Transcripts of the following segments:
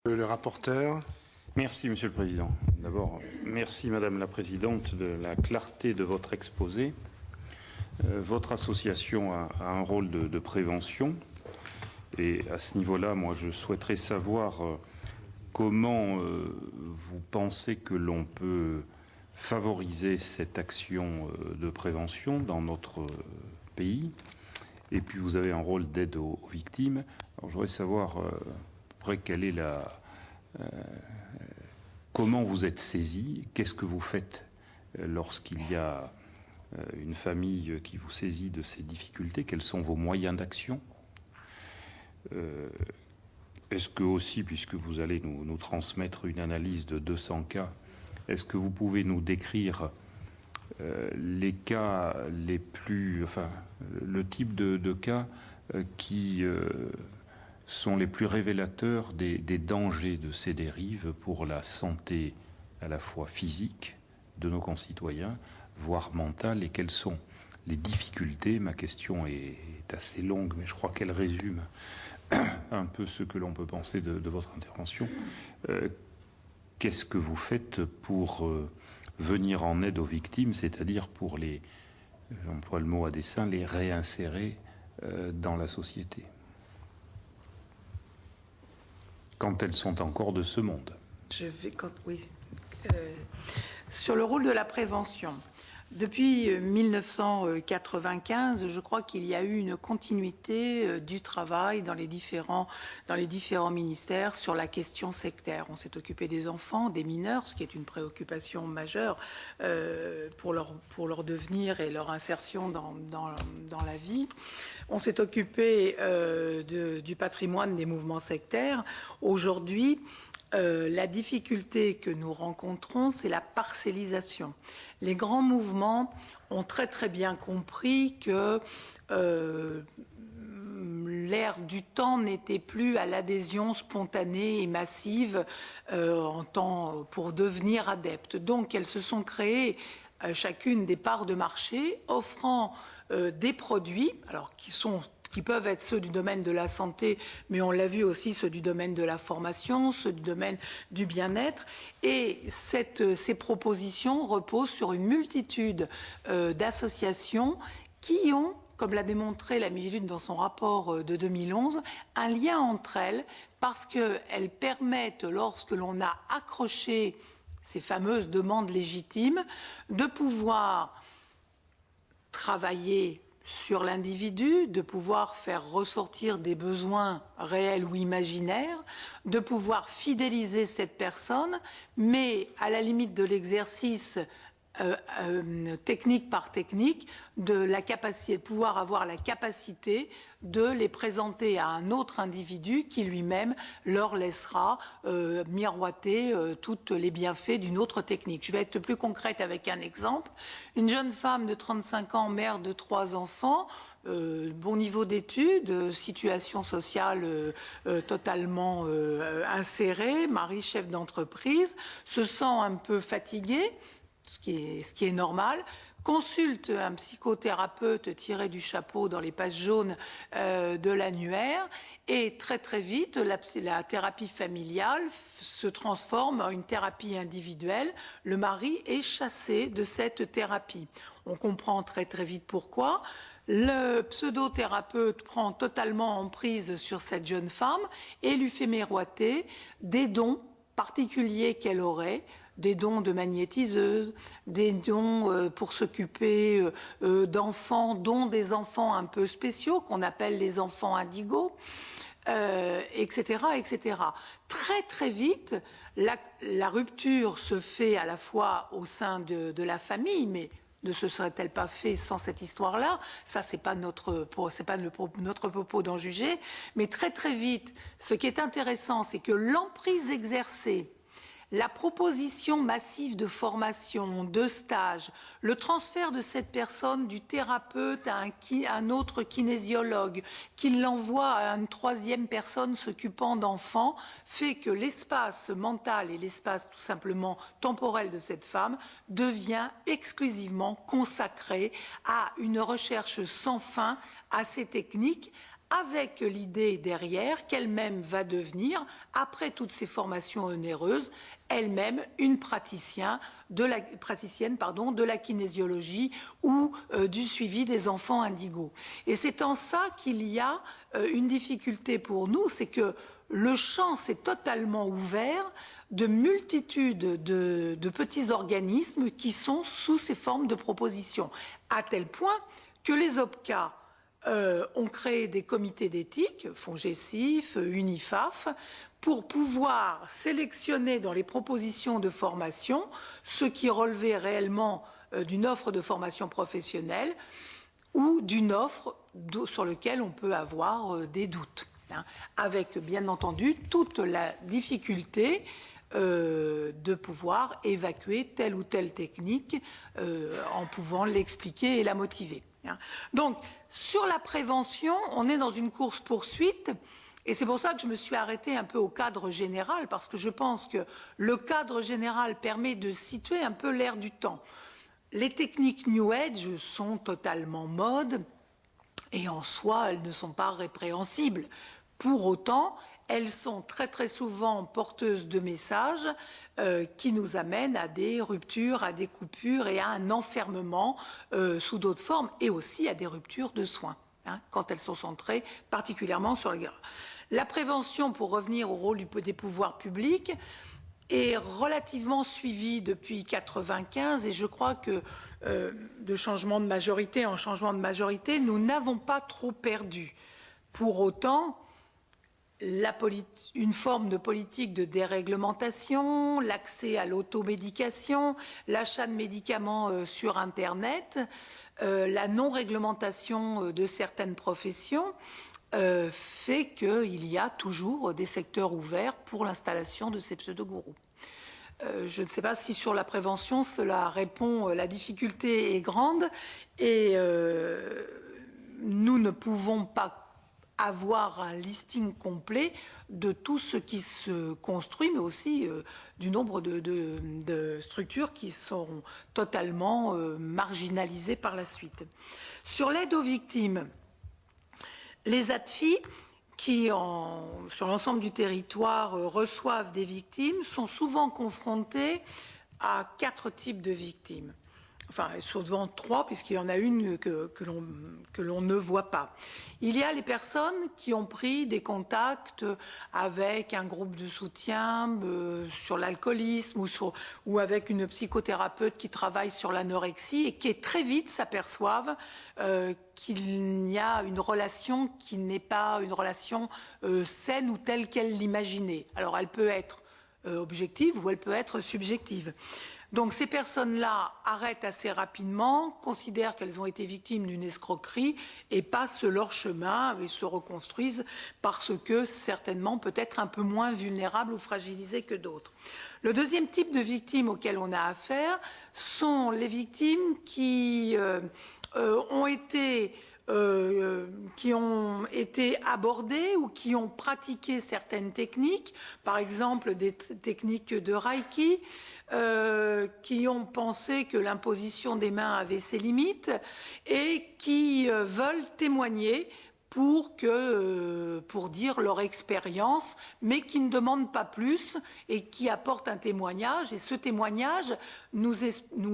Le rapporteur. Merci, Monsieur le Président. D'abord, merci, Madame la Présidente, de la clarté de votre exposé. Votre association a un rôle de prévention. Et à ce niveau-là, moi, je souhaiterais savoir comment vous pensez que l'on peut favoriser cette action de prévention dans notre pays. Et puis, vous avez un rôle d'aide aux victimes. Alors, je voudrais savoir à peu près quelle est comment vous êtes saisi, qu'est-ce que vous faites lorsqu'il y a une famille qui vous saisit de ces difficultés, quels sont vos moyens d'action? Est-ce que aussi, puisque vous allez nous transmettre une analyse de 200 cas, est-ce que vous pouvez nous décrire les cas les plus, enfin, le type de cas qui sont les plus révélateurs des dangers de ces dérives pour la santé à la fois physique de nos concitoyens, voire mentale, et quelles sont les difficultés? Ma question est assez longue, mais je crois qu'elle résume un peu ce que l'on peut penser de votre intervention. Qu'est-ce que vous faites pour venir en aide aux victimes, c'est-à-dire pour les, j'emploie le mot à dessein, les réinsérer dans la société, quand elles sont encore de ce monde? Sur le rôle de la prévention. Depuis 1995, je crois qu'il y a eu une continuité du travail dans les différents ministères sur la question sectaire. On s'est occupé des enfants, des mineurs, ce qui est une préoccupation majeure pour leur devenir et leur insertion dans la vie. On s'est occupé du patrimoine des mouvements sectaires. Aujourd'hui, la difficulté que nous rencontrons, c'est la parcellisation. Les grands mouvements ont très bien compris que l'ère du temps n'était plus à l'adhésion spontanée et massive pour devenir adeptes. Donc elles se sont créées chacune des parts de marché offrant des produits, alors qui peuvent être ceux du domaine de la santé, mais on l'a vu aussi ceux du domaine de la formation, ceux du domaine du bien-être. Et ces propositions reposent sur une multitude d'associations qui ont, comme l'a démontré la Miviludes dans son rapport de 2011, un lien entre elles parce qu'elles permettent, lorsque l'on a accroché ces fameuses demandes légitimes, de pouvoir travailler sur l'individu, de pouvoir faire ressortir des besoins réels ou imaginaires, de pouvoir fidéliser cette personne, mais à la limite de l'exercice technique par technique, de pouvoir avoir la capacité de les présenter à un autre individu qui lui-même leur laissera miroiter tous les bienfaits d'une autre technique. Je vais être plus concrète avec un exemple. Une jeune femme de 35 ans, mère de 3 enfants, bon niveau d'études, situation sociale totalement insérée, mari chef d'entreprise, se sent un peu fatiguée, ce qui est normal, consulte un psychothérapeute tiré du chapeau dans les pages jaunes de l'annuaire et très vite, la thérapie familiale se transforme en une thérapie individuelle. Le mari est chassé de cette thérapie. On comprend très vite pourquoi. Le pseudothérapeute prend totalement emprise sur cette jeune femme et lui fait miroiter des dons particuliers qu'elle aurait, des dons de magnétiseuse, des dons pour s'occuper d'enfants, dont des enfants un peu spéciaux qu'on appelle les enfants indigos, etc. Très vite, la rupture se fait à la fois au sein de la famille, mais ne se serait-elle pas fait sans cette histoire-là? Ça, c'est pas notre propos d'en juger. Mais très vite, ce qui est intéressant, c'est que l'emprise exercée, la proposition massive de formation, de stage, le transfert de cette personne du thérapeute à un autre kinésiologue, qui l'envoie à une 3e personne s'occupant d'enfants, fait que l'espace mental et l'espace tout simplement temporel de cette femme devient exclusivement consacré à une recherche sans fin à ces techniques, avec l'idée derrière qu'elle-même va devenir, après toutes ces formations onéreuses, elle-même une praticienne de la kinésiologie ou du suivi des enfants indigos. Et c'est en ça qu'il y a une difficulté pour nous, c'est que le champ s'est totalement ouvert de multitudes de petits organismes qui sont sous ces formes de propositions, à tel point que les OPCA ont créé des comités d'éthique, FONGECIF, UNIFAF, pour pouvoir sélectionner dans les propositions de formation ce qui relevait réellement d'une offre de formation professionnelle ou d'une offre sur laquelle on peut avoir des doutes, hein, avec bien entendu toute la difficulté de pouvoir évacuer telle ou telle technique en pouvant l'expliquer et la motiver. Donc, sur la prévention, on est dans une course-poursuite, et c'est pour ça que je me suis arrêtée un peu au cadre général, parce que je pense que le cadre général permet de situer un peu l'air du temps. Les techniques New Age sont totalement mode, et en soi, elles ne sont pas répréhensibles. Pour autant, elles sont très très souvent porteuses de messages qui nous amènent à des ruptures, à des coupures et à un enfermement sous d'autres formes, et aussi à des ruptures de soins, hein, quand elles sont centrées particulièrement sur les... La prévention, pour revenir au rôle des pouvoirs publics, est relativement suivie depuis 1995, et je crois que de changement de majorité en changement de majorité, nous n'avons pas trop perdu. Pour autant, une forme de politique de déréglementation, l'accès à l'automédication, l'achat de médicaments sur Internet, la non-réglementation de certaines professions fait qu'il y a toujours des secteurs ouverts pour l'installation de ces pseudo-gourous. Je ne sais pas si sur la prévention cela répond, la difficulté est grande et nous ne pouvons pas avoir un listing complet de tout ce qui se construit, mais aussi du nombre de structures qui seront totalement marginalisées par la suite. Sur l'aide aux victimes, les ADFI, qui sur l'ensemble du territoire reçoivent des victimes, sont souvent confrontés à 4 types de victimes. Enfin, souvent 3, puisqu'il y en a une que l'on ne voit pas. Il y a les personnes qui ont pris des contacts avec un groupe de soutien sur l'alcoolisme ou avec une psychothérapeute qui travaille sur l'anorexie et qui très vite s'aperçoivent qu'il y a une relation qui n'est pas une relation saine ou telle qu'elle l'imaginait. Alors, elle peut être objective ou elle peut être subjective. Donc ces personnes-là arrêtent assez rapidement, considèrent qu'elles ont été victimes d'une escroquerie et passent leur chemin et se reconstruisent parce que certainement peut-être un peu moins vulnérables ou fragilisées que d'autres. Le deuxième type de victimes auxquelles on a affaire sont les victimes qui ont été abordées ou qui ont pratiqué certaines techniques, par exemple des techniques de Reiki, qui ont pensé que l'imposition des mains avait ses limites et qui veulent témoigner pour dire leur expérience, mais qui ne demandent pas plus et qui apportent un témoignage. Et ce témoignage, nous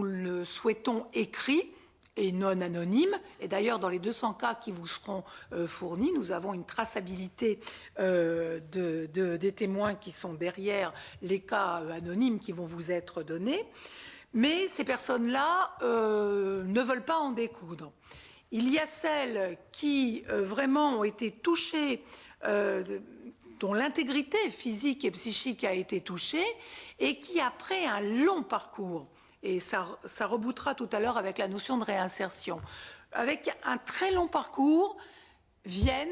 le souhaitons écrit et non anonyme. Et d'ailleurs, dans les 200 cas qui vous seront fournis, nous avons une traçabilité des témoins qui sont derrière les cas anonymes qui vont vous être donnés. Mais ces personnes-là ne veulent pas en découdre. Il y a celles qui vraiment ont été touchées, dont l'intégrité physique et psychique a été touchée, et qui, après un long parcours, et ça rebootera tout à l'heure avec la notion de réinsertion, avec un très long parcours, viennent,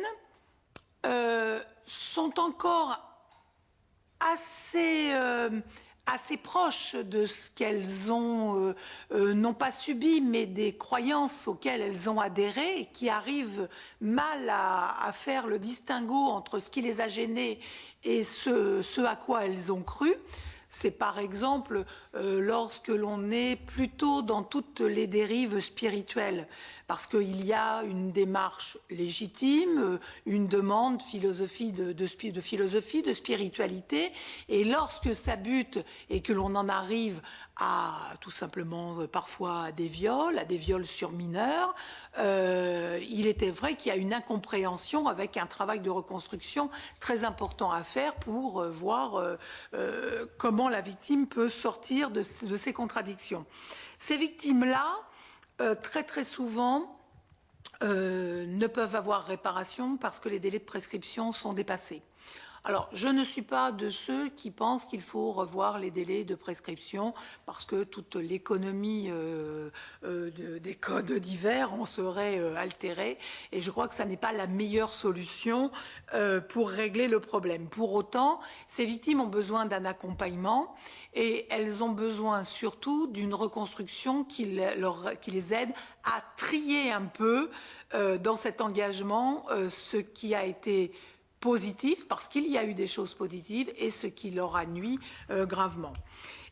sont encore assez proches de ce qu'elles ont, non pas subi, mais des croyances auxquelles elles ont adhéré et qui arrivent mal à faire le distinguo entre ce qui les a gênées et ce à quoi elles ont cru. c'est par exemple lorsque l'on est plutôt dans toutes les dérives spirituelles, parce qu'il y a une démarche légitime, une demande de philosophie, de spiritualité, et lorsque ça bute et que l'on en arrive à tout simplement parfois à des viols sur mineurs, il était vrai qu'il y a une incompréhension avec un travail de reconstruction très important à faire pour voir comment la victime peut sortir de ces contradictions. Ces victimes-là, très très souvent, ne peuvent avoir réparation parce que les délais de prescription sont dépassés. Alors, je ne suis pas de ceux qui pensent qu'il faut revoir les délais de prescription parce que toute l'économie des codes divers en serait altérée. Et je crois que ça n'est pas la meilleure solution pour régler le problème. Pour autant, ces victimes ont besoin d'un accompagnement et elles ont besoin surtout d'une reconstruction qui les aide à trier un peu dans cet engagement ce qui a été positif, parce qu'il y a eu des choses positives, et ce qui leur a nui gravement.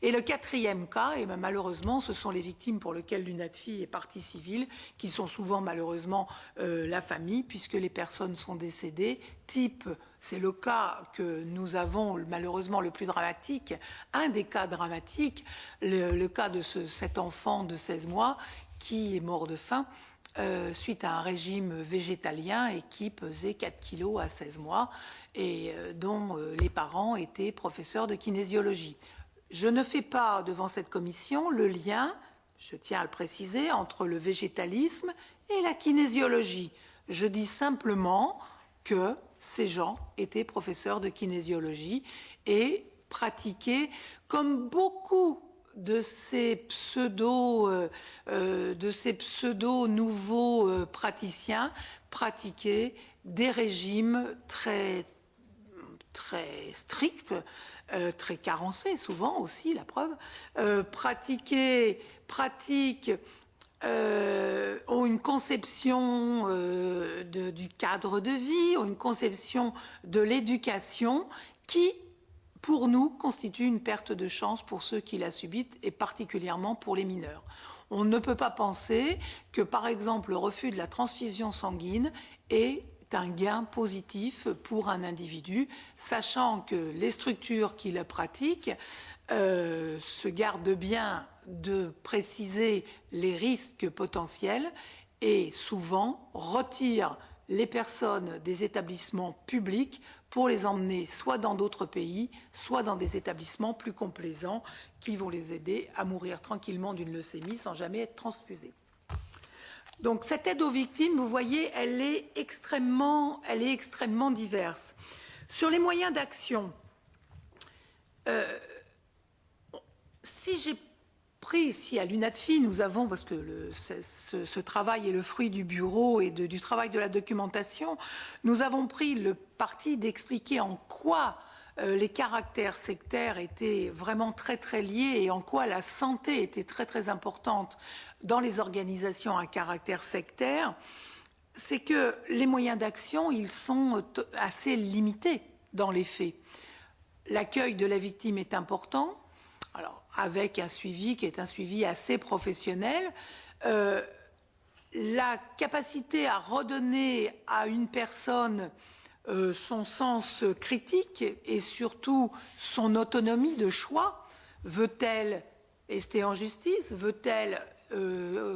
Et le quatrième cas, et malheureusement, ce sont les victimes pour lesquelles l'UNADFI est partie civile, qui sont souvent malheureusement la famille, puisque les personnes sont décédées. C'est le cas que nous avons malheureusement le plus dramatique, un des cas dramatiques, le cas de cet enfant de 16 mois qui est mort de faim, suite à un régime végétalien et qui pesait 4 kilos à 16 mois et dont les parents étaient professeurs de kinésiologie. Je ne fais pas devant cette commission le lien, je tiens à le préciser, entre le végétalisme et la kinésiologie. Je dis simplement que ces gens étaient professeurs de kinésiologie et pratiquaient, comme beaucoup de ces pseudo nouveaux praticiens, pratiquaient des régimes très stricts, très carencés souvent aussi, la preuve, ont une conception du cadre de vie, ont une conception de l'éducation qui, pour nous, constitue une perte de chance pour ceux qui la subissent et particulièrement pour les mineurs. On ne peut pas penser que, par exemple, le refus de la transfusion sanguine est un gain positif pour un individu, sachant que les structures qui le pratiquent se gardent bien de préciser les risques potentiels et souvent retirent les personnes des établissements publics pour les emmener soit dans d'autres pays, soit dans des établissements plus complaisants qui vont les aider à mourir tranquillement d'une leucémie sans jamais être transfusés. Donc cette aide aux victimes, vous voyez, elle est extrêmement diverse. Sur les moyens d'action, si j'ai pris ici à l'UNADFI, nous avons, parce que ce travail est le fruit du bureau et du travail de la documentation, nous avons pris le parti d'expliquer en quoi les caractères sectaires étaient vraiment très très liés et en quoi la santé était très très importante dans les organisations à caractère sectaire. C'est que les moyens d'action, ils sont assez limités dans les faits. L'accueil de la victime est important, alors avec un suivi qui est un suivi assez professionnel. La capacité à redonner à une personne son sens critique et surtout son autonomie de choix. Veut-elle rester en justice? Veut-elle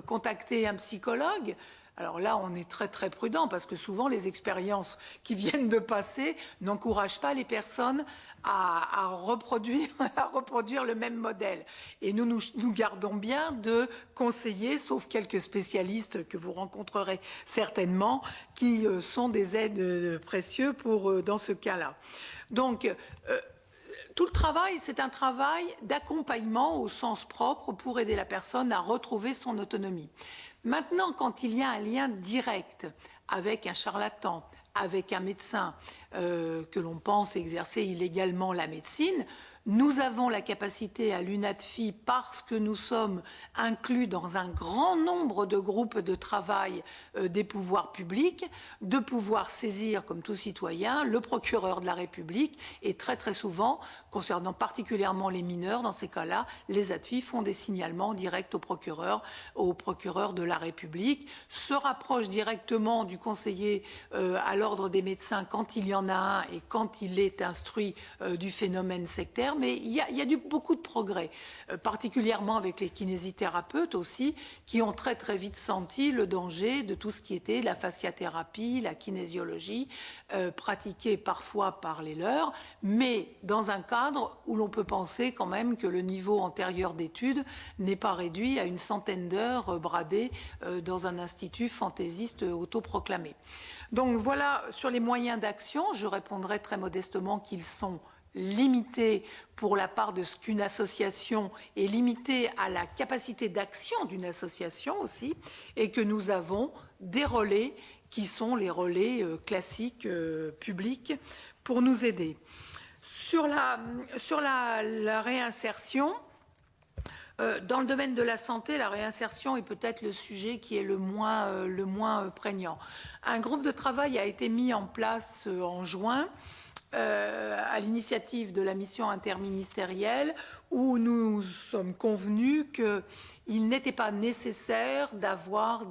contacter un psychologue? Alors là, on est très très prudent parce que souvent les expériences qui viennent de passer n'encouragent pas les personnes à reproduire le même modèle. Et nous gardons bien de conseiller, sauf quelques spécialistes que vous rencontrerez certainement, qui sont des aides précieuses dans ce cas-là. Donc, tout le travail, c'est un travail d'accompagnement au sens propre pour aider la personne à retrouver son autonomie. Maintenant, quand il y a un lien direct avec un charlatan, avec un médecin que l'on pense exercer illégalement la médecine, Nous avons la capacité à l'UNADFI, parce que nous sommes inclus dans un grand nombre de groupes de travail des pouvoirs publics, de pouvoir saisir, comme tout citoyen, le procureur de la République. Et très très souvent, concernant particulièrement les mineurs, dans ces cas-là, les ADFI font des signalements directs au procureur de la République, se rapprochent directement du conseiller à l'ordre des médecins quand il y en a un et quand il est instruit du phénomène sectaire. Mais il y a beaucoup de progrès, particulièrement avec les kinésithérapeutes aussi, qui ont très très vite senti le danger de tout ce qui était la fasciathérapie, la kinésiologie, pratiquée parfois par les leurs, mais dans un cadre où l'on peut penser quand même que le niveau antérieur d'études n'est pas réduit à une centaine d'heures bradées dans un institut fantaisiste autoproclamé. Donc voilà, sur les moyens d'action, je répondrai très modestement qu'ils sont limités pour la part de ce qu'une association est limitée à la capacité d'action d'une association aussi, et que nous avons des relais qui sont les relais classiques publics pour nous aider. Sur la réinsertion, dans le domaine de la santé, la réinsertion est peut-être le sujet qui est le moins prégnant. Un groupe de travail a été mis en place en juin à l'initiative de la mission interministérielle, où nous sommes convenus qu'il n'était pas nécessaire d'avoir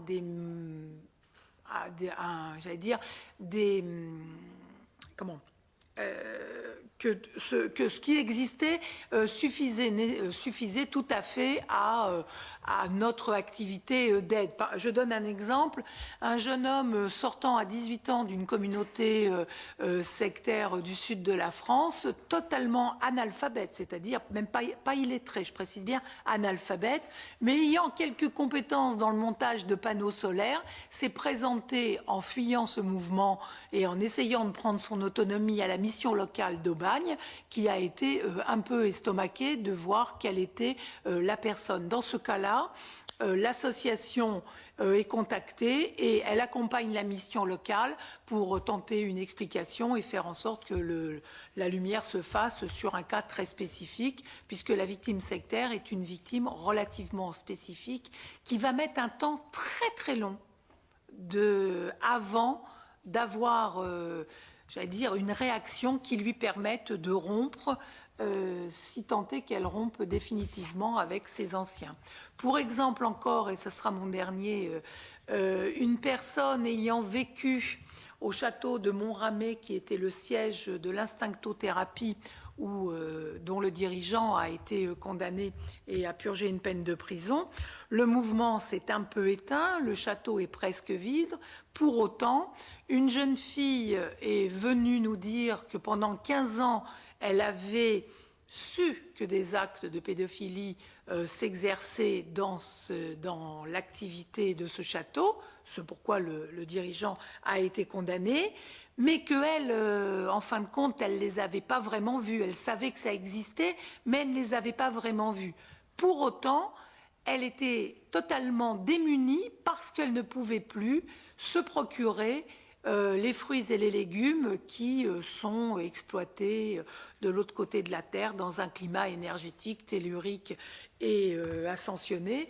que ce qui existait suffisait tout à fait à notre activité d'aide. Je donne un exemple. Un jeune homme sortant à 18 ans d'une communauté sectaire du sud de la France, totalement analphabète, c'est-à-dire même pas illettré, je précise bien analphabète, mais ayant quelques compétences dans le montage de panneaux solaires, s'est présenté en fuyant ce mouvement et en essayant de prendre son autonomie à la mission locale d'Aubagne, qui a été un peu estomaquée de voir quelle était la personne. Dans ce cas-là, l'association est contactée et elle accompagne la mission locale pour tenter une explication et faire en sorte que la lumière se fasse sur un cas très spécifique, puisque la victime sectaire est une victime relativement spécifique qui va mettre un temps très très long avant d'avoir j'allais dire, une réaction qui lui permette de rompre, si tant est qu'elle rompe définitivement avec ses anciens. Pour exemple encore, et ce sera mon dernier, une personne ayant vécu au château de Monramé, qui était le siège de l'instinctothérapie, dont le dirigeant a été condamné et a purgé une peine de prison. Le mouvement s'est un peu éteint, le château est presque vide. Pour autant, une jeune fille est venue nous dire que pendant 15 ans, elle avait su que des actes de pédophilie s'exerçaient dans l'activité de ce château, ce pourquoi le dirigeant a été condamné, mais qu'elle, en fin de compte, elle ne les avait pas vraiment vus. Elle savait que ça existait, mais elle ne les avait pas vraiment vus. Pour autant, elle était totalement démunie parce qu'elle ne pouvait plus se procurer les fruits et les légumes qui sont exploités de l'autre côté de la Terre dans un climat énergétique, tellurique et ascensionné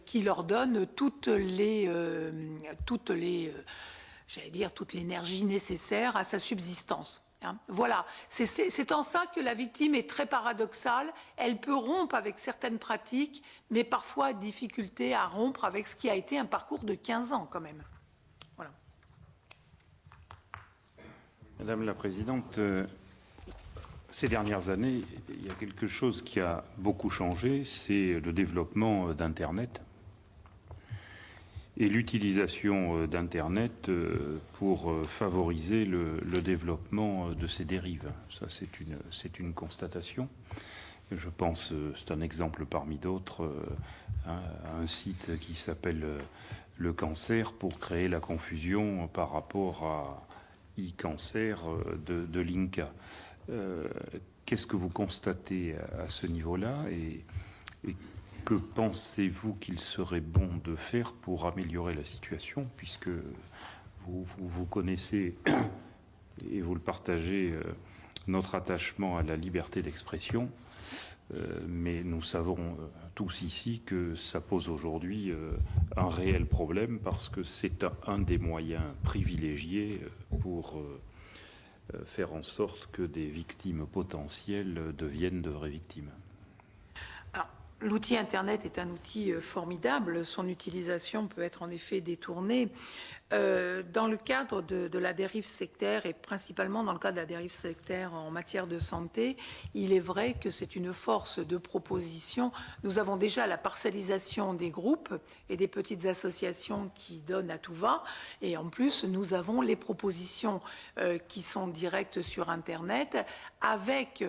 qui leur donne toute l'énergie nécessaire à sa subsistance. Voilà, c'est en ça que la victime est très paradoxale. Elle peut rompre avec certaines pratiques, mais parfois a difficulté à rompre avec ce qui a été un parcours de 15 ans quand même. Voilà. Madame la Présidente, ces dernières années, il y a quelque chose qui a beaucoup changé, c'est le développement d'Internet et l'utilisation d'Internet pour favoriser le développement de ces dérives. Ça, c'est une constatation. Je pense, c'est un exemple parmi d'autres, à un site qui s'appelle Le Cancer pour créer la confusion par rapport à e-cancer de l'INCA. Qu'est-ce que vous constatez à ce niveau-là et que pensez-vous qu'il serait bon de faire pour améliorer la situation, puisque vous connaissez et vous le partagez notre attachement à la liberté d'expression, mais nous savons tous ici que ça pose aujourd'hui un réel problème parce que c'est un des moyens privilégiés pour faire en sorte que des victimes potentielles deviennent de vraies victimes. L'outil Internet est un outil formidable. Son utilisation peut être en effet détournée. Dans le cadre de la dérive sectaire, et principalement dans le cadre de la dérive sectaire en matière de santé, il est vrai que c'est une force de proposition. Nous avons déjà la parcellisation des groupes et des petites associations qui donnent à tout va. Et en plus, nous avons les propositions qui sont directes sur Internet avec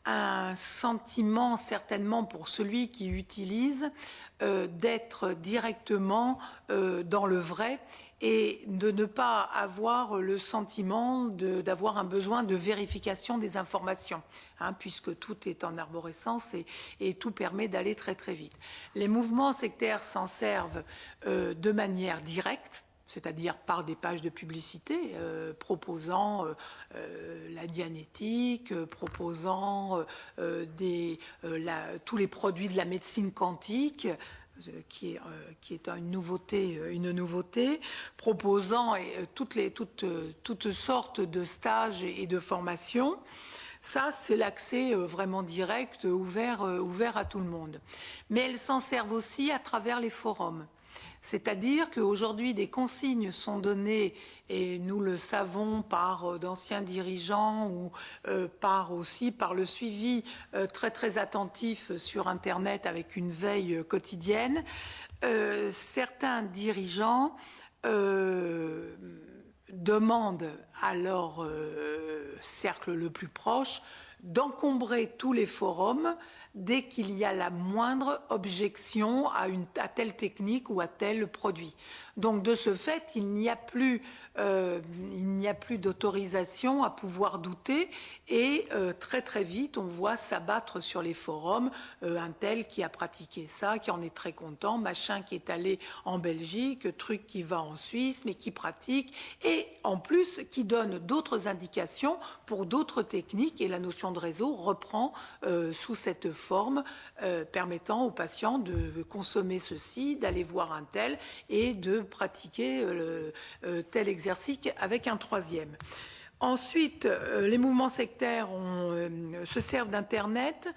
un sentiment certainement pour celui qui utilise d'être directement dans le vrai et de ne pas avoir le sentiment d'avoir un besoin de vérification des informations, puisque tout est en arborescence et tout permet d'aller très très vite. Les mouvements sectaires s'en servent de manière directe, c'est-à-dire par des pages de publicité proposant la dianétique, proposant tous les produits de la médecine quantique, qui est une nouveauté, proposant toutes sortes de stages et de formations. Ça, c'est l'accès vraiment direct, ouvert à tout le monde. Mais elles s'en servent aussi à travers les forums. C'est-à-dire qu'aujourd'hui, des consignes sont données, et nous le savons par d'anciens dirigeants ou par le suivi très très attentif sur Internet avec une veille quotidienne. Certains dirigeants demandent à leur cercle le plus proche d'encombrer tous les forums dès qu'il y a la moindre objection à telle technique ou à tel produit. Donc de ce fait, il n'y a plus d'autorisation à pouvoir douter et très très vite on voit s'abattre sur les forums un tel qui a pratiqué ça, qui en est très content, machin qui est allé en Belgique, truc qui va en Suisse mais qui pratique et en plus qui donne d'autres indications pour d'autres techniques et la notion de réseau reprend sous cette forme permettant aux patients de consommer ceci, d'aller voir un tel et de pratiquer tel exercice avec un troisième. Ensuite, les mouvements sectaires se servent d'Internet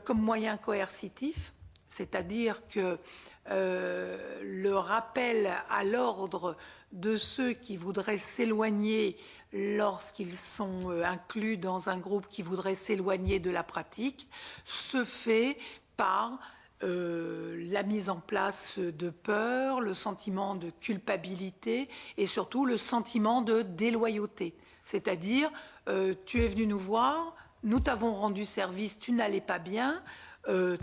comme moyen coercitif, c'est-à-dire que le rappel à l'ordre de ceux qui voudraient s'éloigner lorsqu'ils sont inclus dans un groupe qui voudrait s'éloigner de la pratique se fait par la mise en place de peur, le sentiment de culpabilité et surtout le sentiment de déloyauté. C'est-à-dire, tu es venu nous voir, nous t'avons rendu service, tu n'allais pas bien,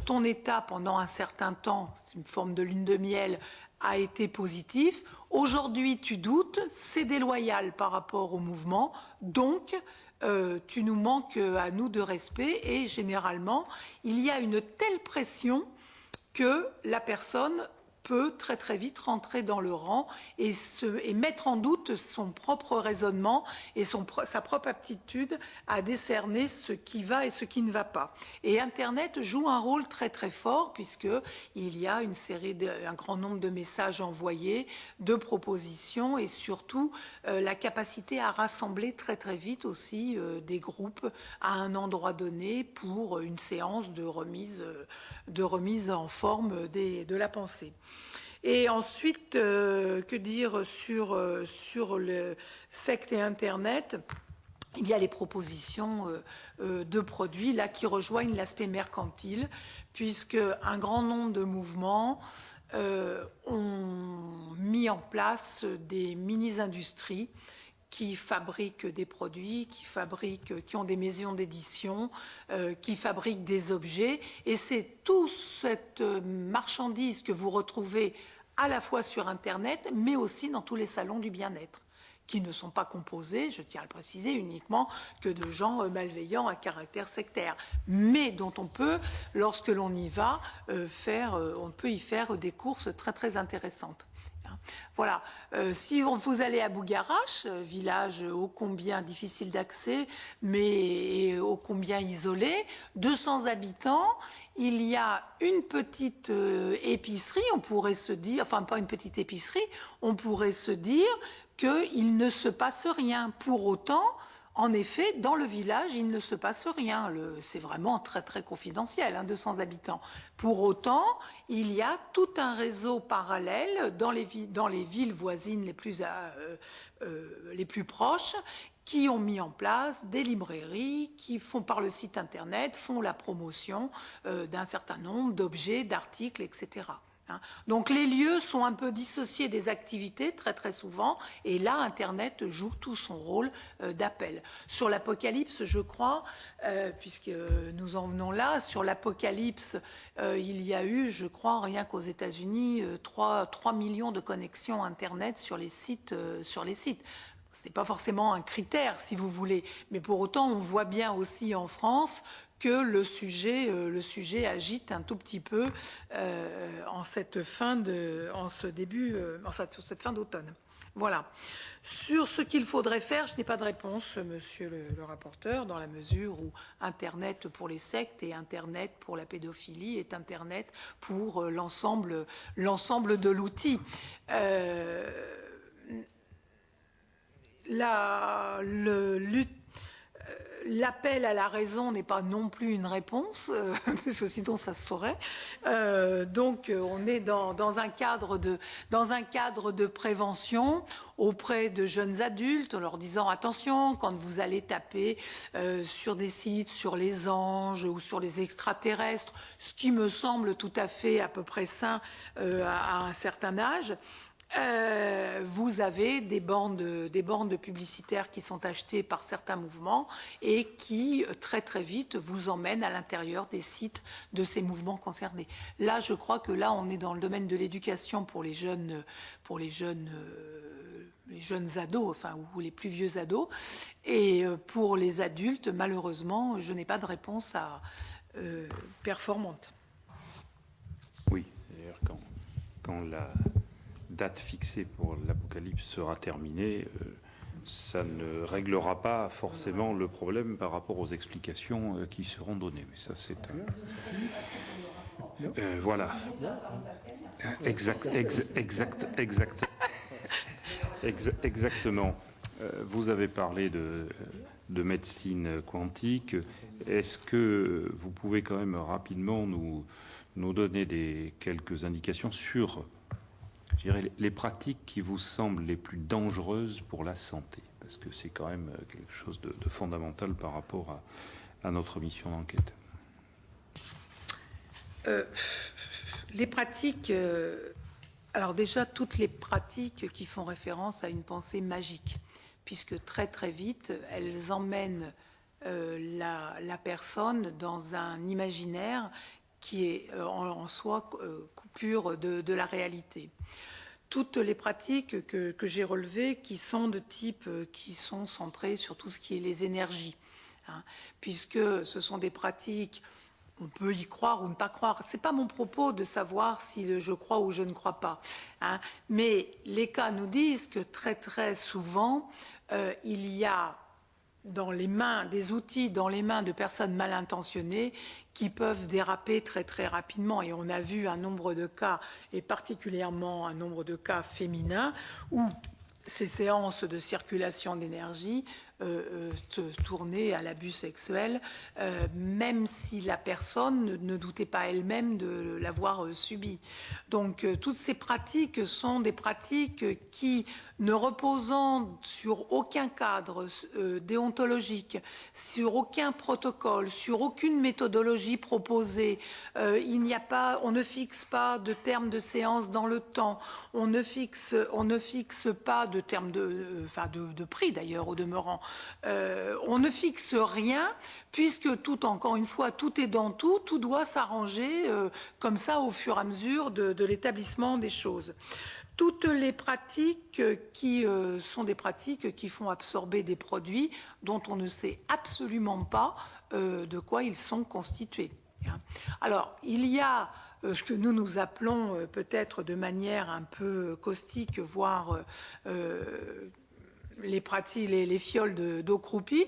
ton état pendant un certain temps, c'est une forme de lune de miel, a été positif. Aujourd'hui, tu doutes, c'est déloyal par rapport au mouvement, donc tu nous manques à nous de respect et généralement, il y a une telle pression que la personne peut très très vite rentrer dans le rang et mettre en doute son propre raisonnement et sa propre aptitude à décerner ce qui va et ce qui ne va pas. Et Internet joue un rôle très très fort puisqu'il y a un grand nombre de messages envoyés, de propositions et surtout la capacité à rassembler très très vite aussi des groupes à un endroit donné pour une séance de remise en forme de la pensée. Et ensuite, que dire sur le secte et Internet? Il y a les propositions de produits là qui rejoignent l'aspect mercantile, puisque un grand nombre de mouvements ont mis en place des mini-industries qui fabriquent des produits, qui ont des maisons d'édition, qui fabriquent des objets. Et c'est toute cette marchandise que vous retrouvez à la fois sur Internet, mais aussi dans tous les salons du bien-être, qui ne sont pas composés, je tiens à le préciser, uniquement que de gens malveillants à caractère sectaire, mais dont on peut, lorsque l'on y va, on peut y faire des courses très très intéressantes. Voilà. Si vous allez à Bougarache, village ô combien difficile d'accès, mais ô combien isolé, 200 habitants, il y a une petite épicerie, on pourrait se dire, enfin pas une petite épicerie, on pourrait se dire qu'il ne se passe rien. Pour autant, en effet, dans le village, il ne se passe rien. C'est vraiment très très confidentiel, 200 habitants. Pour autant, il y a tout un réseau parallèle dans les villes voisines les plus proches qui ont mis en place des librairies qui font par le site internet, font la promotion d'un certain nombre d'objets, d'articles, etc. Donc les lieux sont un peu dissociés des activités très très souvent et là Internet joue tout son rôle d'appel. Sur l'Apocalypse, je crois, puisque nous en venons là, sur l'Apocalypse, il y a eu, je crois, rien qu'aux États-Unis, 3 millions de connexions Internet sur les sites. Ce n'est pas forcément un critère, si vous voulez, mais pour autant, on voit bien aussi en France que le sujet agite un tout petit peu sur cette fin d'automne. Voilà. Sur ce qu'il faudrait faire, je n'ai pas de réponse, monsieur le rapporteur, dans la mesure où Internet pour les sectes et Internet pour la pédophilie est Internet pour l'ensemble de l'outil. L'appel à la raison n'est pas non plus une réponse, parce que sinon ça se saurait. Donc on est dans un cadre de prévention auprès de jeunes adultes, en leur disant attention, quand vous allez taper sur des sites, sur les anges ou sur les extraterrestres, ce qui me semble tout à fait à peu près sain à un certain âge, vous avez des bandes publicitaires qui sont achetées par certains mouvements et qui très très vite vous emmènent à l'intérieur des sites de ces mouvements concernés. Là, je crois que là, on est dans le domaine de l'éducation pour les jeunes ados, enfin, ou les plus vieux ados. Et pour les adultes, malheureusement, je n'ai pas de réponse performante. Oui, d'ailleurs, quand la date fixée pour l'Apocalypse sera terminée, ça ne réglera pas forcément le problème par rapport aux explications qui seront données. Mais ça, c'est voilà. Exactement. Vous avez parlé de médecine quantique. Est-ce que vous pouvez quand même rapidement nous donner quelques indications sur, je dirais, les pratiques qui vous semblent les plus dangereuses pour la santé? Parce que c'est quand même quelque chose de fondamental par rapport à notre mission d'enquête. Les pratiques... alors déjà, toutes les pratiques qui font référence à une pensée magique, puisque très très vite, elles emmènent la personne dans un imaginaire qui est en soi coupure de la réalité. Toutes les pratiques que j'ai relevées qui sont de type, qui sont centrées sur tout ce qui est les énergies, puisque ce sont des pratiques, on peut y croire ou ne pas croire. Ce n'est pas mon propos de savoir si je crois ou je ne crois pas. Mais les cas nous disent que très très souvent, il y a dans les mains des outils, dans les mains de personnes mal intentionnées qui peuvent déraper très très rapidement. Et on a vu un nombre de cas, et particulièrement un nombre de cas féminins, où ces séances de circulation d'énergie tourner à l'abus sexuel, même si la personne ne doutait pas elle-même de l'avoir subi. Donc toutes ces pratiques sont des pratiques qui, ne reposant sur aucun cadre déontologique, sur aucun protocole, sur aucune méthodologie proposée, on ne fixe pas de termes de séance dans le temps, on ne fixe pas de termes de prix d'ailleurs au demeurant. On ne fixe rien puisque encore une fois, tout est dans tout doit s'arranger comme ça au fur et à mesure de l'établissement des choses. Toutes les pratiques qui sont des pratiques qui font absorber des produits dont on ne sait absolument pas de quoi ils sont constitués. Alors, il y a ce que nous appelons peut-être de manière un peu caustique, voire les fioles d'eau croupie,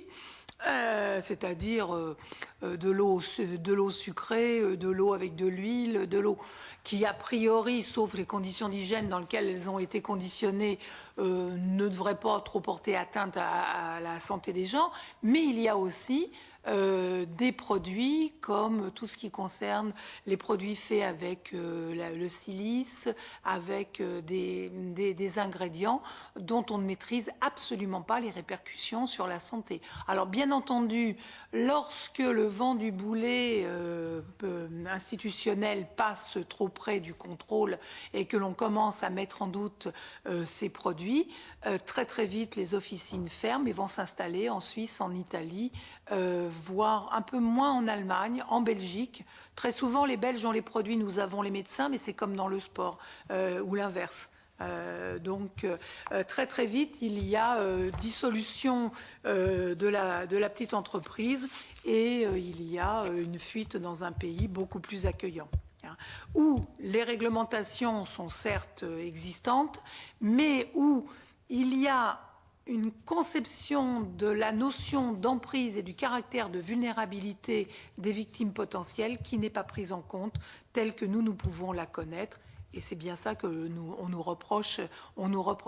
c'est-à-dire de l'eau sucrée, de l'eau avec de l'huile, de l'eau qui a priori, sauf les conditions d'hygiène dans lesquelles elles ont été conditionnées, ne devrait pas trop porter atteinte à la santé des gens. Mais il y a aussi des produits comme tout ce qui concerne les produits faits avec le silice, avec des ingrédients dont on ne maîtrise absolument pas les répercussions sur la santé. Alors bien entendu, lorsque le vent du boulet institutionnel passe trop près du contrôle et que l'on commence à mettre en doute ces produits, très très vite les officines ferment et vont s'installer en Suisse, en Italie, voire un peu moins en Allemagne, en Belgique. Très souvent, les Belges ont les produits, nous avons les médecins, mais c'est comme dans le sport, ou l'inverse. Donc très très vite, il y a dissolution de la petite entreprise et il y a une fuite dans un pays beaucoup plus accueillant, hein, où les réglementations sont certes existantes, mais où il y a une conception de la notion d'emprise et du caractère de vulnérabilité des victimes potentielles qui n'est pas prise en compte telle que nous pouvons la connaître. Et c'est bien ça que on nous reproche.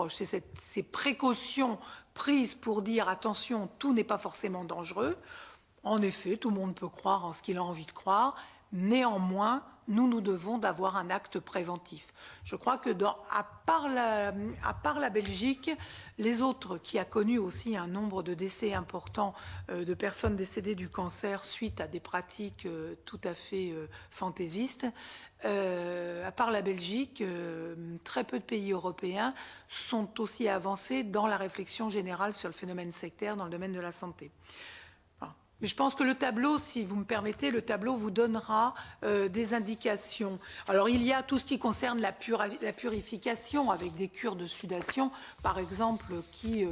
C'est ces précautions prises pour dire attention, tout n'est pas forcément dangereux. En effet, tout le monde peut croire en ce qu'il a envie de croire. Néanmoins, nous devons d'avoir un acte préventif. Je crois que à part la Belgique, les autres qui a connu aussi un nombre de décès importants de personnes décédées du cancer suite à des pratiques tout à fait fantaisistes, à part la Belgique, très peu de pays européens sont aussi avancés dans la réflexion générale sur le phénomène sectaire dans le domaine de la santé. Mais je pense que le tableau, si vous me permettez, le tableau vous donnera des indications. Alors il y a tout ce qui concerne la purification avec des cures de sudation, par exemple, qui,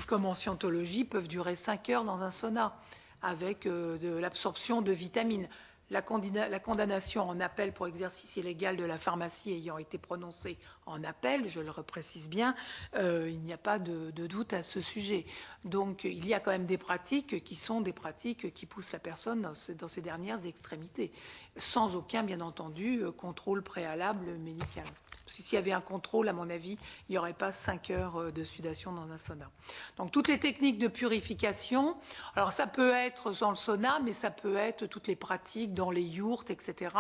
comme en scientologie, peuvent durer 5 heures dans un sauna avec de l'absorption de vitamines. La condamnation en appel pour exercice illégal de la pharmacie ayant été prononcée en appel, je le reprécise bien, il n'y a pas de doute à ce sujet. Donc il y a quand même des pratiques qui sont des pratiques qui poussent la personne dans ses dernières extrémités, sans aucun, bien entendu, contrôle préalable médical. S'il y avait un contrôle, à mon avis, il n'y aurait pas 5 heures de sudation dans un sauna. Donc toutes les techniques de purification, alors ça peut être dans le sauna, mais ça peut être toutes les pratiques dans les yourtes, etc.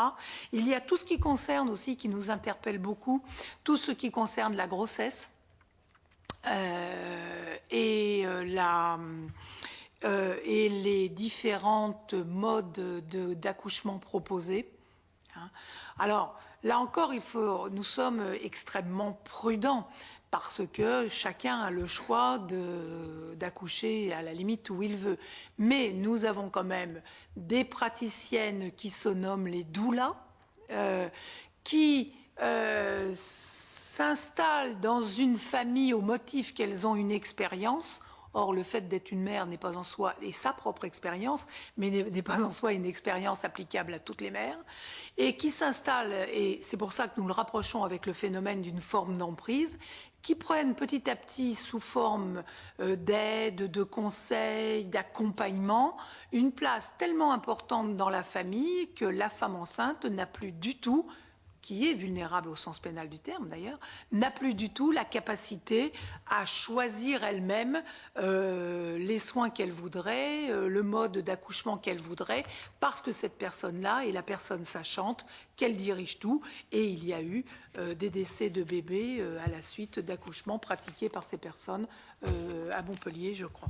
Il y a tout ce qui concerne aussi, qui nous interpelle beaucoup, tout ce qui concerne la grossesse et les différentes modes d'accouchement proposés. Hein. Alors, là encore, nous sommes extrêmement prudents parce que chacun a le choix d'accoucher à la limite où il veut. Mais nous avons quand même des praticiennes qui se nomment les doulas, qui s'installent dans une famille au motif qu'elles ont une expérience. Or, le fait d'être une mère n'est pas en soi, et sa propre expérience, mais n'est pas en soi une expérience applicable à toutes les mères, et qui s'installent, et c'est pour ça que nous le rapprochons avec le phénomène d'une forme d'emprise, qui prennent petit à petit sous forme d'aide, de conseils, d'accompagnement, une place tellement importante dans la famille que la femme enceinte n'a plus du tout, qui est vulnérable au sens pénal du terme d'ailleurs, n'a plus du tout la capacité à choisir elle-même les soins qu'elle voudrait, le mode d'accouchement qu'elle voudrait, parce que cette personne-là est la personne sachante, qu'elle dirige tout, et il y a eu des décès de bébés à la suite d'accouchements pratiqués par ces personnes à Montpellier, je crois.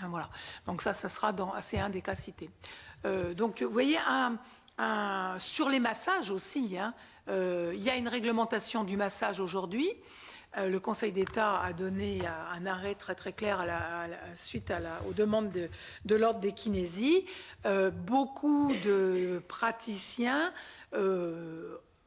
Voilà. Donc ça sera c'est un des cas cités. Donc vous voyez, sur les massages aussi, hein, il y a une réglementation du massage aujourd'hui. Le Conseil d'État a donné un arrêt très très clair suite aux demandes de l'ordre des kinésies. Beaucoup de praticiens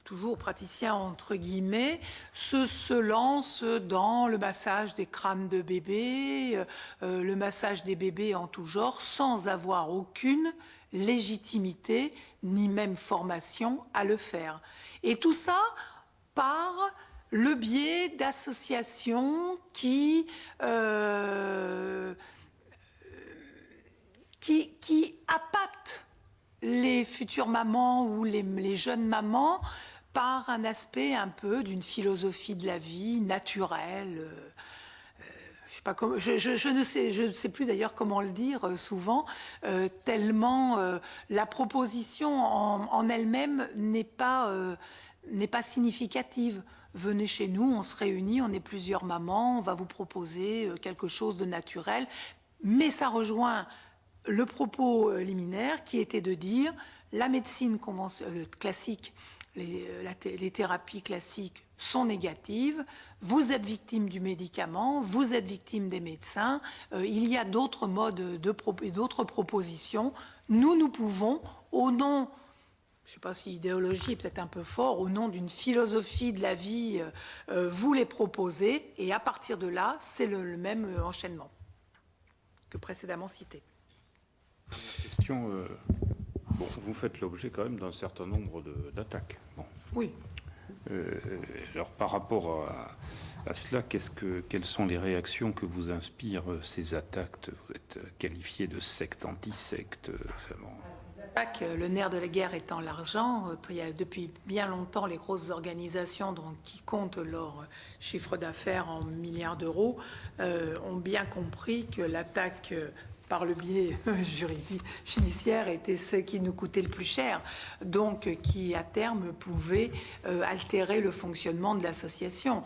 toujours praticiens entre guillemets, se lancent dans le massage des crânes de bébés, le massage des bébés en tout genre, sans avoir aucune légitimité ni même formation à le faire. Et tout ça par le biais d'associations qui appâtent les futures mamans ou les jeunes mamans par un aspect un peu d'une philosophie de la vie naturelle. Je sais pas comment, je ne sais plus d'ailleurs comment le dire souvent, tellement la proposition en elle-même n'est pas significative. Venez chez nous, on se réunit, on est plusieurs mamans, on va vous proposer quelque chose de naturel. Mais ça rejoint le propos liminaire qui était de dire la médecine classique, les thérapies classiques sont négatives, vous êtes victime du médicament, vous êtes victime des médecins, il y a d'autres modes et d'autres propositions. Nous pouvons, au nom, je ne sais pas si idéologie est peut-être un peu fort, au nom d'une philosophie de la vie, vous les proposer, et à partir de là, c'est le même enchaînement que précédemment cité. Question, bon, vous faites l'objet quand même d'un certain nombre d'attaques. Bon. Oui. Alors par rapport à cela, quelles sont les réactions que vous inspirent ces attaques? Vous êtes qualifié de secte anti-secte. Enfin, bon. Le nerf de la guerre étant l'argent, il y a depuis bien longtemps les grosses organisations qui comptent leur chiffre d'affaires en milliards d'euros ont bien compris que l'attaque par le biais judiciaire était ce qui nous coûtait le plus cher, donc qui à terme pouvait altérer le fonctionnement de l'association.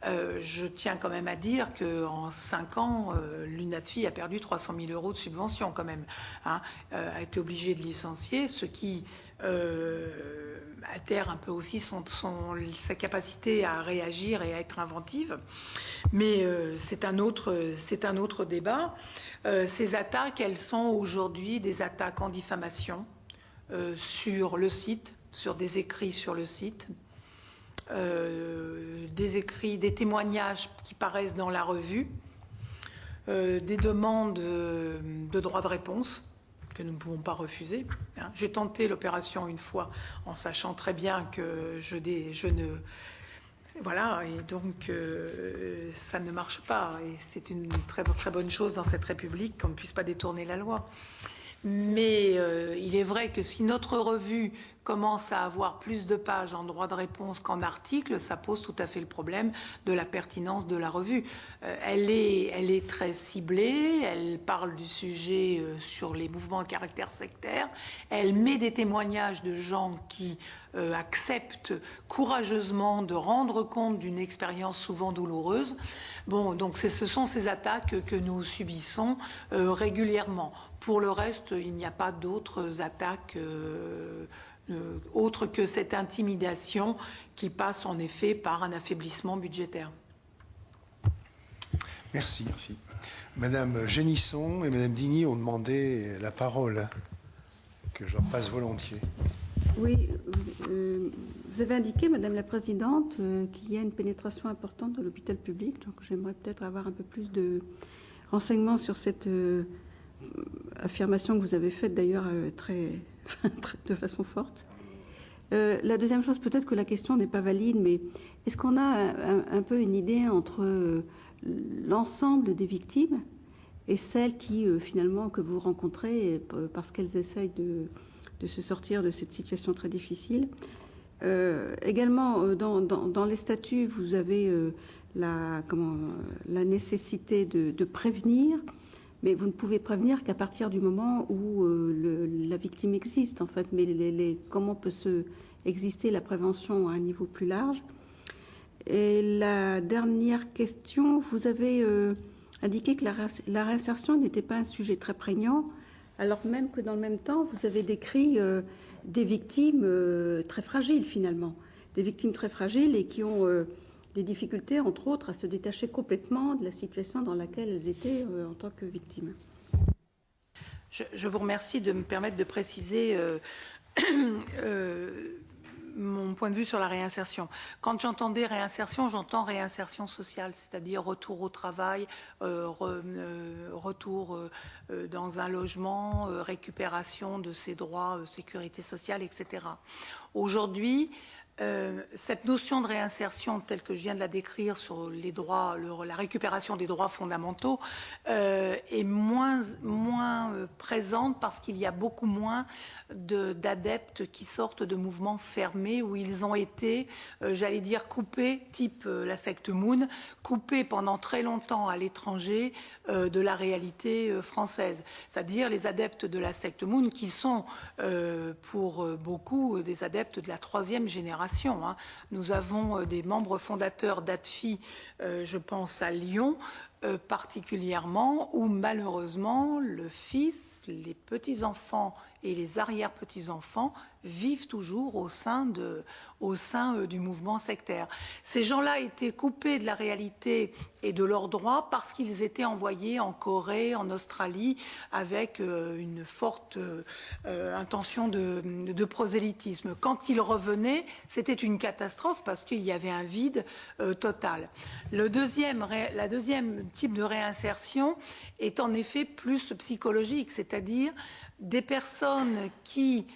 Je tiens quand même à dire qu'en 5 ans, l'UNAFI a perdu 300 000 € de subventions quand même, hein, a été obligé de licencier, ce qui altère un peu aussi sa capacité à réagir et à être inventive. Mais c'est un autre débat. Ces attaques, elles sont aujourd'hui des attaques en diffamation sur le site, sur des écrits sur le site, des écrits, des témoignages qui paraissent dans la revue, des demandes de droit de réponse que nous ne pouvons pas refuser. Hein. J'ai tenté l'opération une fois en sachant très bien que je ne... Voilà, et donc ça ne marche pas. Et c'est une très, très bonne chose dans cette République qu'on ne puisse pas détourner la loi. Mais il est vrai que si notre revue commence à avoir plus de pages en droit de réponse qu'en articles, ça pose tout à fait le problème de la pertinence de la revue. Elle est très ciblée, elle parle du sujet sur les mouvements à caractère sectaire, elle met des témoignages de gens qui acceptent courageusement de rendre compte d'une expérience souvent douloureuse. Bon, donc ce sont ces attaques que nous subissons régulièrement. Pour le reste, il n'y a pas d'autres attaques autres que cette intimidation qui passe en effet par un affaiblissement budgétaire. Merci. Merci. Madame Génisson et Madame Digny ont demandé la parole, que je leur passe volontiers. Oui, vous avez indiqué, Madame la Présidente, qu'il y a une pénétration importante de l'hôpital public. Donc j'aimerais peut-être avoir un peu plus de renseignements sur cette affirmation que vous avez faite d'ailleurs de façon forte. La deuxième chose, peut-être que la question n'est pas valide, mais est-ce qu'on a un peu une idée entre l'ensemble des victimes et celles qui, finalement, que vous rencontrez parce qu'elles essayent de se sortir de cette situation très difficile. Également, dans les statuts, vous avez la nécessité de prévenir, mais vous ne pouvez prévenir qu'à partir du moment où la victime existe, en fait. Mais comment peut exister la prévention à un niveau plus large? Et la dernière question, vous avez indiqué que la réinsertion n'était pas un sujet très prégnant, alors même que dans le même temps, vous avez décrit des victimes très fragiles, finalement. Des victimes très fragiles et qui ont des difficultés, entre autres, à se détacher complètement de la situation dans laquelle elles étaient en tant que victimes. Je vous remercie de me permettre de préciser mon point de vue sur la réinsertion. Quand j'entendais réinsertion, j'entends réinsertion sociale, c'est-à-dire retour au travail, retour dans un logement, récupération de ses droits, sécurité sociale, etc. Aujourd'hui, cette notion de réinsertion telle que je viens de la décrire sur les droits, la récupération des droits fondamentaux est moins présente parce qu'il y a beaucoup moins d'adeptes qui sortent de mouvements fermés où ils ont été, j'allais dire, coupés, type la secte Moon, coupés pendant très longtemps à l'étranger de la réalité française. C'est-à-dire les adeptes de la secte Moon qui sont pour beaucoup des adeptes de la 3e génération. Nous avons des membres fondateurs d'ADFI, je pense à Lyon, particulièrement, où malheureusement le fils, les petits-enfants et les arrière-petits-enfants vivent toujours au sein du mouvement sectaire. Ces gens-là étaient coupés de la réalité et de leurs droits parce qu'ils étaient envoyés en Corée, en Australie, avec une forte intention de prosélytisme. Quand ils revenaient, c'était une catastrophe parce qu'il y avait un vide total. La deuxième type de réinsertion est en effet plus psychologique, c'est-à-dire des personnes qui,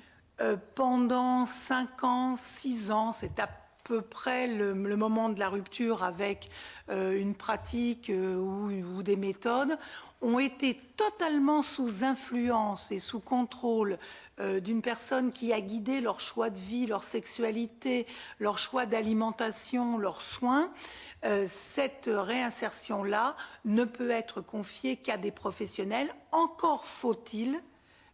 pendant 5 ans, 6 ans, c'est à peu près le moment de la rupture avec une pratique ou des méthodes, ont été totalement sous influence et sous contrôle d'une personne qui a guidé leur choix de vie, leur sexualité, leur choix d'alimentation, leurs soins. Cette réinsertion-là ne peut être confiée qu'à des professionnels. Encore faut-il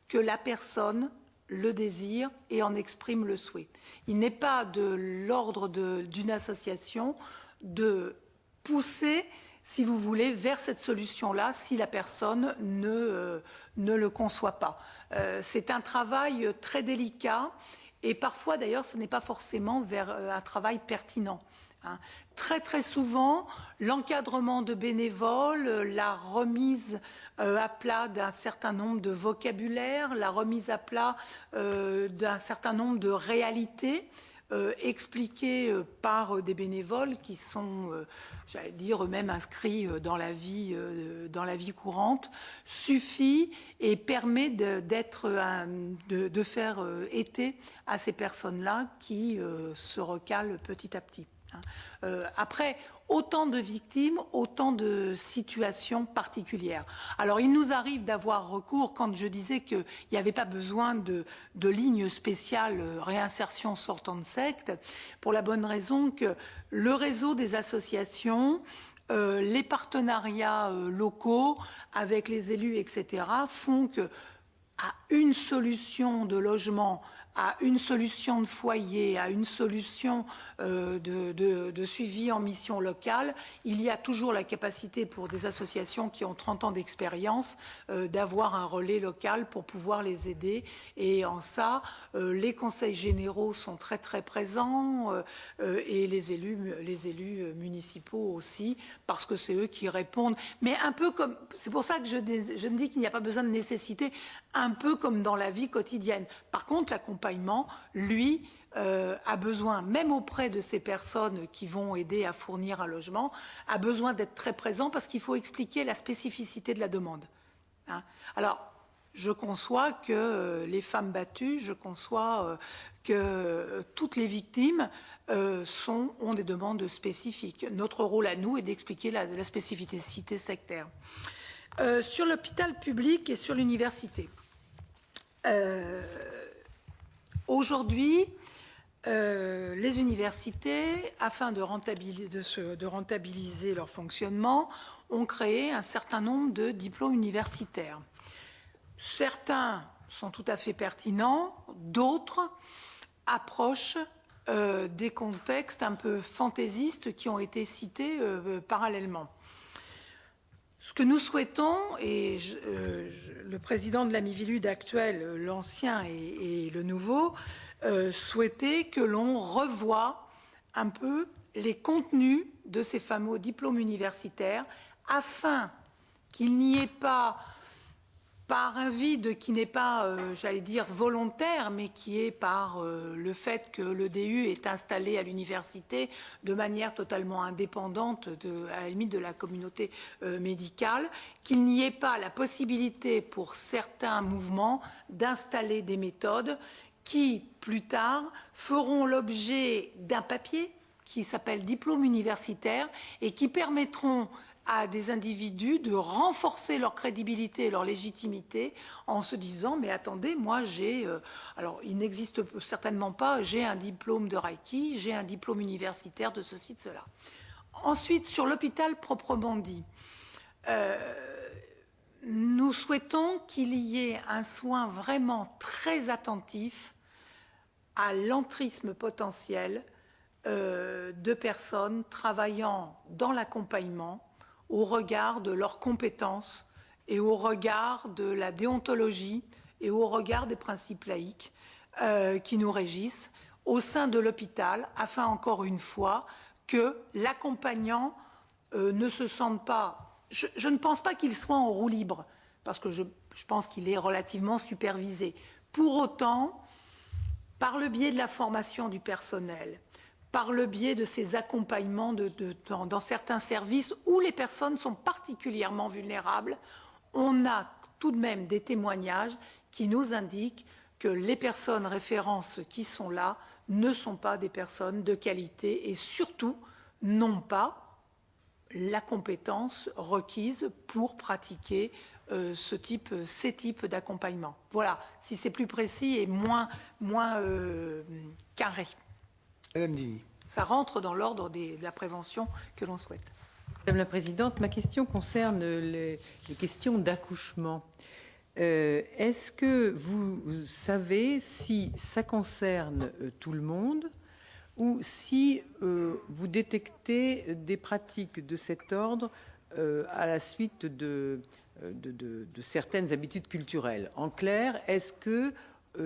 que la personne le désire et en exprime le souhait. Il n'est pas de l'ordre d'une association de pousser, si vous voulez, vers cette solution-là si la personne ne le conçoit pas. C'est un travail très délicat et parfois d'ailleurs ce n'est pas forcément vers un travail pertinent. Très très souvent, l'encadrement de bénévoles, la remise à plat d'un certain nombre de vocabulaires, la remise à plat d'un certain nombre de réalités expliquées par des bénévoles qui sont, j'allais dire, eux-mêmes inscrits dans la vie courante, suffit et permet de faire été à ces personnes-là qui se recalent petit à petit. Après, autant de victimes, autant de situations particulières. Alors, il nous arrive d'avoir recours, quand je disais qu'il n'y avait pas besoin de lignes spéciales réinsertion sortant de secte, pour la bonne raison que le réseau des associations, les partenariats locaux avec les élus, etc., font que à une solution de logement, à une solution de foyer, à une solution de suivi en mission locale, il y a toujours la capacité pour des associations qui ont 30 ans d'expérience d'avoir un relais local pour pouvoir les aider. Et en ça, les conseils généraux sont très très présents et les élus municipaux aussi, parce que c'est eux qui répondent. Mais un peu comme, c'est pour ça que je ne dis qu'il n'y a pas besoin de nécessité, un peu comme dans la vie quotidienne. Par contre, l'accompagnement, lui, a besoin, même auprès de ces personnes qui vont aider à fournir un logement, a besoin d'être très présent parce qu'il faut expliquer la spécificité de la demande. Alors, je conçois que les femmes battues, je conçois que toutes les victimes ont des demandes spécifiques. Notre rôle à nous est d'expliquer la spécificité sectaire. Sur l'hôpital public et sur l'université. Aujourd'hui, les universités, afin de rentabiliser leur fonctionnement, ont créé un certain nombre de diplômes universitaires. Certains sont tout à fait pertinents, d'autres approchent des contextes un peu fantaisistes qui ont été cités parallèlement. Ce que nous souhaitons, et le président de la Miviludes actuel, l'ancien et le nouveau, souhaitaient que l'on revoie un peu les contenus de ces fameux diplômes universitaires afin qu'il n'y ait pas par un vide qui n'est pas, j'allais dire, volontaire, mais qui est par le fait que le DU est installé à l'université de manière totalement indépendante, à la limite de la communauté médicale, qu'il n'y ait pas la possibilité pour certains mouvements d'installer des méthodes qui, plus tard, feront l'objet d'un papier qui s'appelle diplôme universitaire et qui permettront à des individus de renforcer leur crédibilité et leur légitimité en se disant mais attendez, moi j'ai alors il n'existe certainement pas, j'ai un diplôme de Reiki, j'ai un diplôme universitaire de ceci, de cela. Ensuite, sur l'hôpital proprement dit, nous souhaitons qu'il y ait un soin vraiment très attentif à l'entrisme potentiel de personnes travaillant dans l'accompagnement au regard de leurs compétences et au regard de la déontologie et au regard des principes laïques qui nous régissent au sein de l'hôpital, afin, encore une fois, que l'accompagnant ne se sente pas... Je ne pense pas qu'il soit en roue libre, parce que je pense qu'il est relativement supervisé. Pour autant, par le biais de la formation du personnel, par le biais de ces accompagnements dans certains services où les personnes sont particulièrement vulnérables, on a tout de même des témoignages qui nous indiquent que les personnes références qui sont là ne sont pas des personnes de qualité et surtout n'ont pas la compétence requise pour pratiquer ces types d'accompagnement. Voilà, si c'est plus précis et moins carré. Madame Dini. Ça rentre dans l'ordre de la prévention que l'on souhaite. Madame la Présidente, ma question concerne les questions d'accouchement. Est-ce que vous savez si ça concerne tout le monde ou si vous détectez des pratiques de cet ordre à la suite de certaines habitudes culturelles? En clair, est-ce que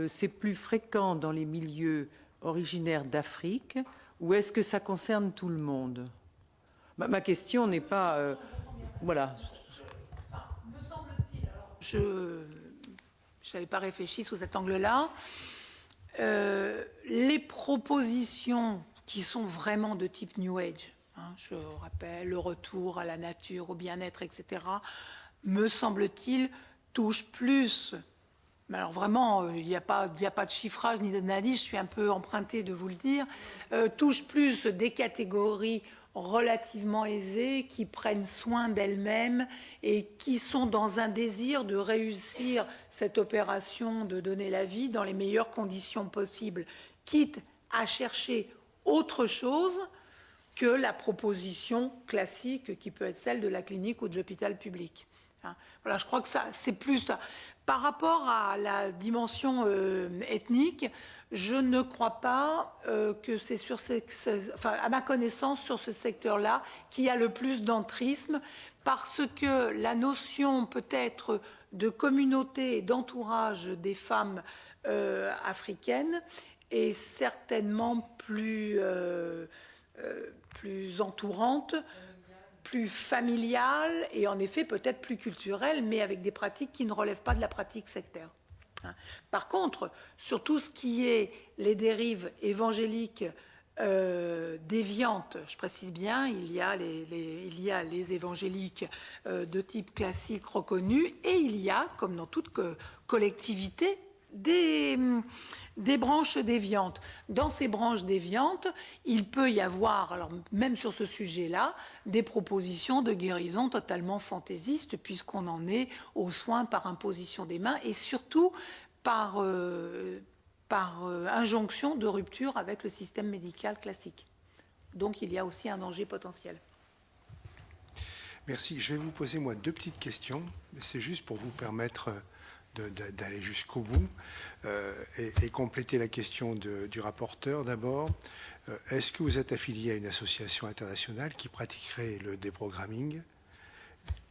c'est plus fréquent dans les milieux originaires d'Afrique ou est-ce que ça concerne tout le monde? Ma question n'est pas... voilà. Me semble-t-il, je n'avais pas réfléchi sous cet angle-là. Les propositions qui sont vraiment de type New Age, je rappelle, le retour à la nature, au bien-être, etc., me semble-t-il, touchent plus... Mais alors vraiment, il n'y a pas de chiffrage ni d'analyse, je suis un peu empruntée de vous le dire, touche plus des catégories relativement aisées qui prennent soin d'elles-mêmes et qui sont dans un désir de réussir cette opération de donner la vie dans les meilleures conditions possibles, quitte à chercher autre chose que la proposition classique qui peut être celle de la clinique ou de l'hôpital public. Voilà, je crois que ça, c'est plus ça. Par rapport à la dimension ethnique, je ne crois pas que c'est sur à ma connaissance, sur ce secteur-là, qu'il y a le plus d'entrisme, parce que la notion peut-être de communauté et d'entourage des femmes africaines est certainement plus entourante, plus familiale et en effet peut-être plus culturelle, mais avec des pratiques qui ne relèvent pas de la pratique sectaire. Par contre, sur tout ce qui est les dérives évangéliques déviantes, je précise bien, il y a les évangéliques de type classique reconnus et il y a, comme dans toute collectivité, des branches déviantes. Dans ces branches déviantes, il peut y avoir, alors même sur ce sujet-là, des propositions de guérison totalement fantaisistes, puisqu'on en est aux soins par imposition des mains et surtout par injonction de rupture avec le système médical classique. Donc il y a aussi un danger potentiel. Merci. Je vais vous poser, moi, 2 petites questions. C'est juste pour vous permettre d'aller jusqu'au bout et compléter la question du rapporteur. D'abord, est-ce que vous êtes affilié à une association internationale qui pratiquerait le déprogramming?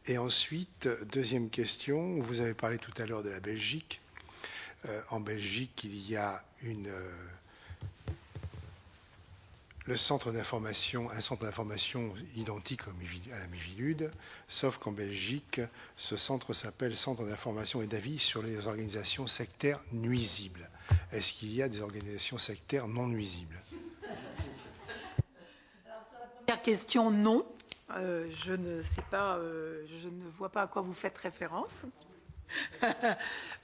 Et ensuite, deuxième question, vous avez parlé tout à l'heure de la Belgique. En Belgique, il y a un centre d'information identique à la Miviludes, sauf qu'en Belgique, ce centre s'appelle Centre d'information et d'avis sur les organisations sectaires nuisibles. Est-ce qu'il y a des organisations sectaires non nuisibles? Première question, non. Je ne sais pas, je ne vois pas à quoi vous faites référence.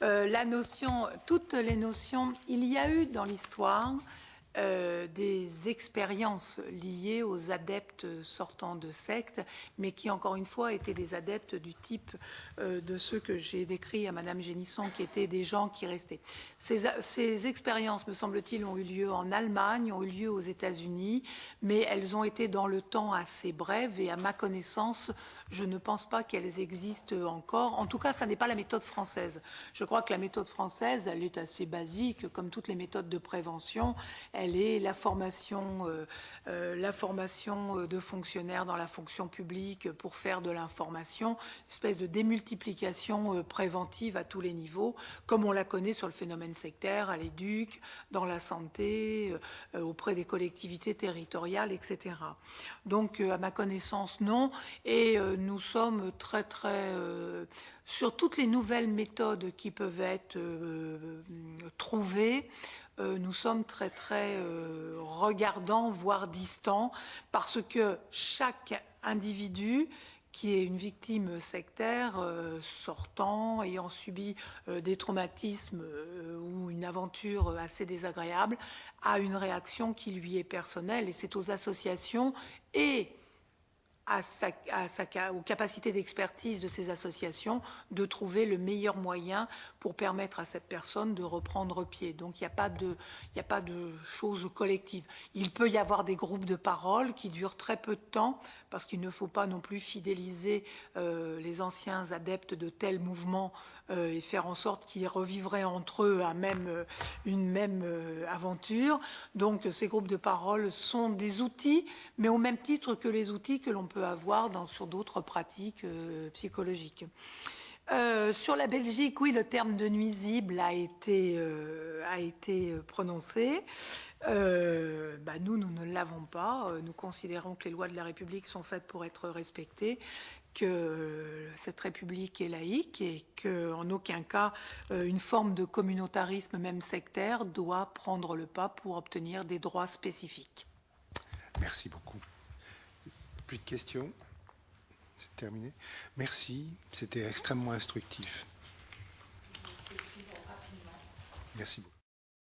La notion, toutes les notions, il y a eu dans l'histoire des expériences liées aux adeptes sortant de sectes, mais qui, encore une fois, étaient des adeptes du type de ceux que j'ai décrits à Madame Génisson, qui étaient des gens qui restaient. Ces expériences, me semble-t-il, ont eu lieu en Allemagne, ont eu lieu aux États-Unis, mais elles ont été dans le temps assez brèves et, à ma connaissance, je ne pense pas qu'elles existent encore. En tout cas, ça n'est pas la méthode française. Je crois que la méthode française, elle est assez basique, comme toutes les méthodes de prévention. Elle est la formation de fonctionnaires dans la fonction publique pour faire de l'information, une espèce de démultiplication préventive à tous les niveaux, comme on la connaît sur le phénomène sectaire, à l'éduc, dans la santé, auprès des collectivités territoriales, etc. Donc, à ma connaissance, non. Et nous sommes très, sur toutes les nouvelles méthodes qui peuvent être trouvées, nous sommes très regardants, voire distants, parce que chaque individu qui est une victime sectaire, sortant, ayant subi des traumatismes ou une aventure assez désagréable, a une réaction qui lui est personnelle, et c'est aux associations et aux capacités d'expertise de ces associations de trouver le meilleur moyen pour permettre à cette personne de reprendre pied. Donc il n'y a pas de choses collectives. Il peut y avoir des groupes de parole qui durent très peu de temps, parce qu'il ne faut pas non plus fidéliser les anciens adeptes de tels mouvements et faire en sorte qu'ils revivraient entre eux une même aventure. Donc ces groupes de parole sont des outils, mais au même titre que les outils que l'on peut avoir sur d'autres pratiques psychologiques. Sur la Belgique, oui, le terme de nuisible a été prononcé. Nous ne l'avons pas. Nous considérons que les lois de la République sont faites pour être respectées, que cette République est laïque et qu'en aucun cas une forme de communautarisme, même sectaire, doit prendre le pas pour obtenir des droits spécifiques. Merci beaucoup. Plus de questions? C'est terminé. Merci, c'était extrêmement instructif. Merci beaucoup.